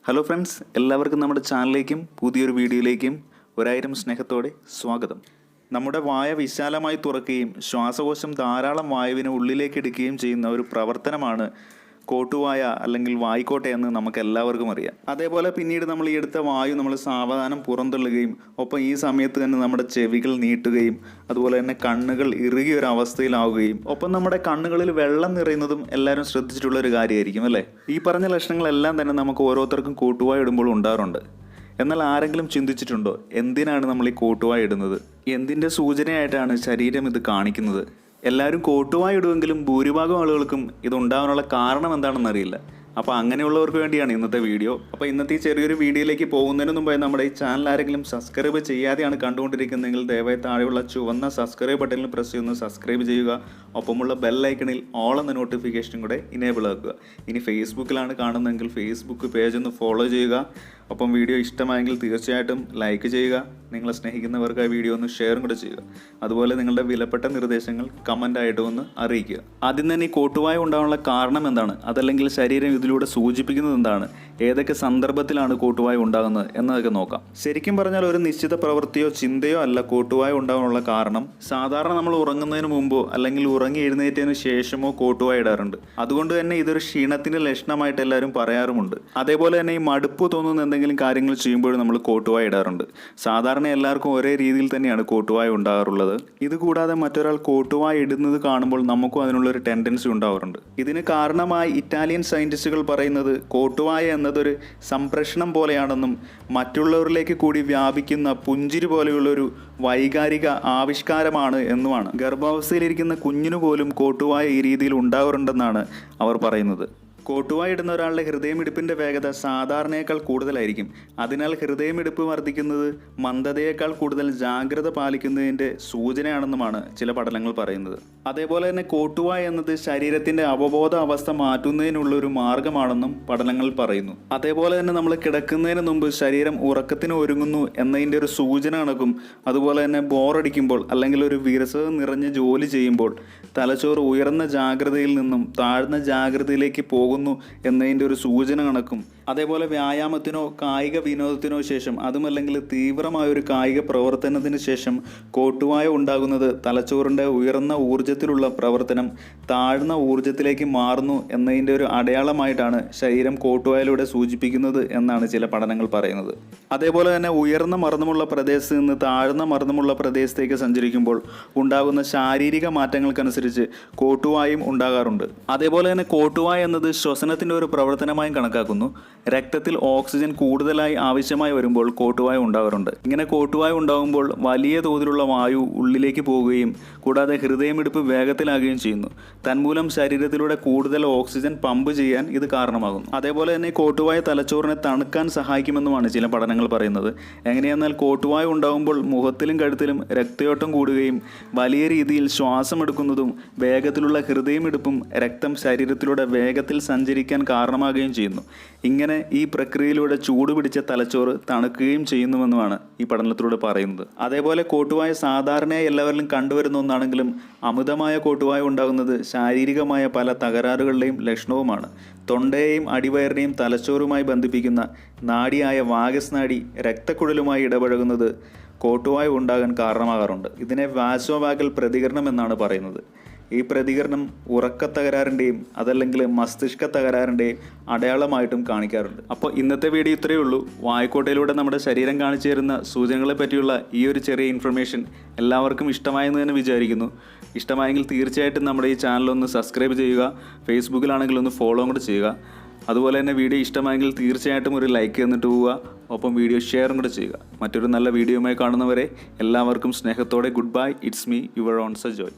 Hello friends, എല്ലാവർക്കും നമ്മുടെ ചാനലിലേക്കും പുതിയൊരു വീഡിയോയിലേക്കും ഒരായിരം സ്നേഹത്തോടെ സ്വാഗതം. നമ്മുടെ വായ വിശാലമായി തുറക്കുകയും ശ്വാസകോശം ധാരാളം വായുവിനെ ഉള്ളിലേക്ക് എടുക്കുകയും ചെയ്യുന്ന ഒരു പ്രവർത്തനമാണ് കോട്ടുവായ അല്ലെങ്കിൽ വായ്ക്കോട്ട എന്ന് നമുക്ക് എല്ലാവർക്കും അറിയാം. അതേപോലെ പിന്നീട് നമ്മൾ ഈ എടുത്ത വായു നമ്മൾ സാവധാനം പുറന്തള്ളുകയും ഒപ്പം ഈ സമയത്ത് തന്നെ നമ്മുടെ ചെവികൾ നീട്ടുകയും അതുപോലെ തന്നെ കണ്ണുകൾ ഇറുകിയ ഒരു അവസ്ഥയിലാവുകയും ഒപ്പം നമ്മുടെ കണ്ണുകളിൽ വെള്ളം നിറയുന്നതും എല്ലാവരും ശ്രദ്ധിച്ചിട്ടുള്ള ഒരു കാര്യമായിരിക്കും അല്ലേ. ഈ പറഞ്ഞ ലക്ഷണങ്ങളെല്ലാം തന്നെ നമുക്ക് ഓരോരുത്തർക്കും കോട്ടുവായ ഇടുമ്പോൾ ഉണ്ടാകാറുണ്ട്. എന്നാൽ ആരെങ്കിലും ചിന്തിച്ചിട്ടുണ്ടോ എന്തിനാണ് നമ്മൾ ഈ കോട്ടുവായ ഇടുന്നത്? എന്തിൻ്റെ സൂചനയായിട്ടാണ് ശരീരം ഇത് കാണിക്കുന്നത്? എല്ലാവരും കോട്ടുവായ ഇടുമെങ്കിലും ഭൂരിഭാഗം ആളുകൾക്കും ഇതുണ്ടാകാനുള്ള കാരണം എന്താണെന്ന് അറിയില്ല. അപ്പോൾ അങ്ങനെയുള്ളവർക്ക് വേണ്ടിയാണ് ഇന്നത്തെ വീഡിയോ. അപ്പോൾ ഇന്നത്തെ ഈ ചെറിയൊരു വീഡിയോയിലേക്ക് പോകുന്നതിന് മുമ്പായി നമ്മുടെ ഈ ചാനൽ ആരെങ്കിലും സബ്സ്ക്രൈബ് ചെയ്യാതെയാണ് കണ്ടുകൊണ്ടിരിക്കുന്നതെങ്കിൽ ദയവായി താഴെയുള്ള ചുവന്ന സബ്സ്ക്രൈബ് ബട്ടണിൽ പ്രസ് ചെയ്യുന്ന സബ്സ്ക്രൈബ് ചെയ്യുക. ഒപ്പമുള്ള ബെല്ലൈക്കണിൽ ഓൾ എന്ന നോട്ടിഫിക്കേഷനും കൂടെ ഇനേബിൾ ആക്കുക. ഇനി ഫേസ്ബുക്കിലാണ് കാണുന്നതെങ്കിൽ ഫേസ്ബുക്ക് പേജ് ഒന്ന് ഫോളോ ചെയ്യുക. ഒപ്പം വീഡിയോ ഇഷ്ടമായെങ്കിൽ തീർച്ചയായിട്ടും ലൈക്ക് ചെയ്യുക. നിങ്ങളെ സ്നേഹിക്കുന്നവർക്ക് ആ വീഡിയോ ഒന്ന് ഷെയറും കൂടെ ചെയ്യുക. അതുപോലെ നിങ്ങളുടെ വിലപ്പെട്ട നിർദ്ദേശങ്ങൾ കമൻ്റായിട്ട് ഒന്ന് അറിയിക്കുക. ആദ്യം തന്നെ ഈ കോട്ടുവായ ഉണ്ടാകാനുള്ള കാരണം എന്താണ്, അതല്ലെങ്കിൽ ശരീരം ഇതിലൂടെ സൂചിപ്പിക്കുന്നത് എന്താണ്, ഏതൊക്കെ സന്ദർഭത്തിലാണ് കോട്ടുവായ ഉണ്ടാകുന്നത് എന്നതൊക്കെ നോക്കാം. ശരിക്കും പറഞ്ഞാൽ ഒരു നിശ്ചിത പ്രവൃത്തിയോ ചിന്തയോ അല്ല കോട്ടുവായ ഉണ്ടാകാനുള്ള കാരണം. സാധാരണ നമ്മൾ ഉറങ്ങുന്നതിന് മുമ്പോ അല്ലെങ്കിൽ ഉറങ്ങി എഴുന്നേറ്റതിന് ശേഷമോ കോട്ടുവായ ഇടാറുണ്ട്. അതുകൊണ്ട് തന്നെ ഇതൊരു ക്ഷീണത്തിൻ്റെ ലക്ഷണമായിട്ട് എല്ലാവരും പറയാറുമുണ്ട്. അതേപോലെ തന്നെ ഈ മടുപ്പ് തോന്നുന്ന എന്തെങ്കിലും കാര്യങ്ങൾ ചെയ്യുമ്പോഴും നമ്മൾ കോട്ടുവായ ഇടാറുണ്ട്. സാധാരണ എല്ലാവർക്കും ഒരേ രീതിയിൽ തന്നെയാണ് കോട്ടുവായ ഉണ്ടാകാറുള്ളത്. ഇത് കൂടാതെ മറ്റൊരാൾ കോട്ടുവായ ഇടുന്നത് കാണുമ്പോൾ നമുക്കും അതിനുള്ളൊരു ടെൻഡൻസി ഉണ്ടാവാറുണ്ട്. ഇതിന് കാരണമായി ഇറ്റാലിയൻ സയൻറ്റിസ്റ്റുകൾ പറയുന്നത് കോട്ടുവായ എന്നതൊരു സംപ്രേഷണം പോലെയാണെന്നും മറ്റുള്ളവരിലേക്ക് കൂടി വ്യാപിക്കുന്ന പുഞ്ചിരി പോലെയുള്ളൊരു വൈകാരിക ആവിഷ്കാരമാണ് എന്നുമാണ്. ഗർഭാവസ്ഥയിലിരിക്കുന്ന കുഞ്ഞിനു പോലും കോട്ടുവായ ഈ രീതിയിൽ ഉണ്ടാകാറുണ്ടെന്നാണ് അവർ പറയുന്നത്. കോട്ടുവായ ഇടുന്ന ഒരാളുടെ ഹൃദയമിടിപ്പിൻ്റെ വേഗത സാധാരണയേക്കാൾ കൂടുതലായിരിക്കും. അതിനാൽ ഹൃദയമിടിപ്പ് വർദ്ധിക്കുന്നത് മന്ദതയേക്കാൾ കൂടുതൽ ജാഗ്രത പാലിക്കുന്നതിൻ്റെ സൂചനയാണെന്നുമാണ് ചില പഠനങ്ങൾ പറയുന്നത്. അതേപോലെ തന്നെ കോട്ടുവായ എന്നത് ശരീരത്തിൻ്റെ അവബോധ അവസ്ഥ മാറ്റുന്നതിനുള്ളൊരു മാർഗമാണെന്നും പഠനങ്ങൾ പറയുന്നു. അതേപോലെ തന്നെ നമ്മൾ കിടക്കുന്നതിന് മുമ്പ് ശരീരം ഉറക്കത്തിന് ഒരുങ്ങുന്നു എന്നതിൻ്റെ ഒരു സൂചന കണക്കും. അതുപോലെ തന്നെ ബോറടിക്കുമ്പോൾ അല്ലെങ്കിൽ ഒരു വിരസത നിറഞ്ഞ ജോലി ചെയ്യുമ്പോൾ തലച്ചോറ് ഉയർന്ന ജാഗ്രതയിൽ നിന്നും താഴ്ന്ന ജാഗ്രതയിലേക്ക് പോകുന്നു എന്നതിൻ്റെ ഒരു സൂചന കണക്കും. അതേപോലെ വ്യായാമത്തിനോ കായിക വിനോദത്തിനോ ശേഷം, അതുമല്ലെങ്കിൽ തീവ്രമായൊരു കായിക പ്രവർത്തനത്തിന് ശേഷം കോട്ടുവായ ഉണ്ടാകുന്നത് തലച്ചോറിൻ്റെ ഉയർന്ന ഊർജ്ജത്തിലുള്ള പ്രവർത്തനം താഴ്ന്ന ഊർജ്ജത്തിലേക്ക് മാറുന്നു എന്നതിൻ്റെ ഒരു അടയാളമായിട്ടാണ് ശരീരം കോട്ടുവായയിലൂടെ സൂചിപ്പിക്കുന്നത് എന്നാണ് ചില പഠനങ്ങൾ പറയുന്നത്. അതേപോലെ തന്നെ ഉയർന്ന മർദ്ദമുള്ള പ്രദേശത്ത് നിന്ന് താഴ്ന്ന മർദ്ദമുള്ള പ്രദേശത്തേക്ക് സഞ്ചരിക്കുമ്പോൾ ഉണ്ടാകുന്ന ശാരീരിക മാറ്റങ്ങൾക്കനുസരിച്ച് കോട്ടുവായും ഉണ്ടാകാറുണ്ട്. അതേപോലെ തന്നെ കോട്ടുവായ എന്നത് ശ്വസനത്തിൻ്റെ ഒരു പ്രവർത്തനമായും കണക്കാക്കുന്നു. രക്തത്തിൽ ഓക്സിജൻ കൂടുതലായി ആവശ്യമായി വരുമ്പോൾ കോട്ടുവായ ഉണ്ടാകാറുണ്ട്. ഇങ്ങനെ കോട്ടുവായ ഉണ്ടാകുമ്പോൾ വലിയ തോതിലുള്ള വായു ഉള്ളിലേക്ക് പോവുകയും കൂടാതെ ഹൃദയമിടിപ്പ് വേഗത്തിലാകുകയും ചെയ്യുന്നു. തന്മൂലം ശരീരത്തിലൂടെ കൂടുതൽ ഓക്സിജൻ പമ്പ് ചെയ്യാൻ ഇത് കാരണമാകുന്നു. അതേപോലെ തന്നെ കോട്ടുവായ തലച്ചോറിനെ തണുക്കാൻ സഹായിക്കുമെന്നുമാണ് ചില പഠനങ്ങൾ പറയുന്നത്. എങ്ങനെയെന്നാൽ കോട്ടുവായ ഉണ്ടാകുമ്പോൾ മുഖത്തിലും കഴുത്തിലും രക്തയോട്ടം കൂടുകയും വലിയ രീതിയിൽ ശ്വാസം എടുക്കുന്നതും വേഗത്തിലുള്ള ഹൃദയമിടിപ്പും രക്തം ശരീരത്തിലൂടെ വേഗത്തിൽ സഞ്ചരിക്കാൻ കാരണമാകുകയും ചെയ്യുന്നു. ഇങ്ങനെ ഈ പ്രക്രിയയിലൂടെ ചൂടുപിടിച്ച തലച്ചോറ് തണുക്കുകയും ചെയ്യുന്നുവെന്നുമാണ് ഈ പഠനത്തിലൂടെ പറയുന്നത്. അതേപോലെ കോട്ടുവായ സാധാരണയായി എല്ലാവരിലും കണ്ടുവരുന്ന ഒന്നാണെങ്കിലും അമിതമായ കോട്ടുവായ ഉണ്ടാകുന്നത് ശാരീരികമായ പല തകരാറുകളുടെയും ലക്ഷണവുമാണ്. തൊണ്ടയെയും അടിവയറിനെയും തലച്ചോറുമായി ബന്ധിപ്പിക്കുന്ന നാഡിയായ വാഗസ് നാഡി രക്തക്കുഴലുമായി ഇടപഴകുന്നത് കോട്ടുവായ ഉണ്ടാകാൻ കാരണമാകാറുണ്ട്. ഇതിനെ വാസോവാഗൽ പ്രതികരണം എന്നാണ് പറയുന്നത്. ഈ പ്രതികരണം ഉറക്കത്തകരാറിൻ്റെയും അതല്ലെങ്കിൽ മസ്തിഷ്ക തകരാറിൻ്റെയും അടയാളമായിട്ടും കാണിക്കാറുണ്ട്. അപ്പോൾ ഇന്നത്തെ വീഡിയോ ഇത്രയേ ഉള്ളൂ. വായ്ക്കോട്ടയിലൂടെ നമ്മുടെ ശരീരം കാണിച്ചു തരുന്ന സൂചനകളെ പറ്റിയുള്ള ഈ ഒരു ചെറിയ ഇൻഫർമേഷൻ എല്ലാവർക്കും ഇഷ്ടമായെന്ന് തന്നെ വിചാരിക്കുന്നു. ഇഷ്ടമായെങ്കിൽ തീർച്ചയായിട്ടും നമ്മുടെ ഈ ചാനലൊന്ന് സബ്സ്ക്രൈബ് ചെയ്യുക. ഫേസ്ബുക്കിലാണെങ്കിൽ ഒന്ന് ഫോളോ കൂടെ ചെയ്യുക. അതുപോലെ തന്നെ വീഡിയോ ഇഷ്ടമായെങ്കിൽ തീർച്ചയായിട്ടും ഒരു ലൈക്ക് തന്നിട്ട് പോവുക. ഒപ്പം വീഡിയോ ഷെയറും കൂടെ ചെയ്യുക. മറ്റൊരു നല്ല വീഡിയോയുമായി കാണുന്നവരെ എല്ലാവർക്കും സ്നേഹത്തോടെ good bye. It's me your own Sajoy.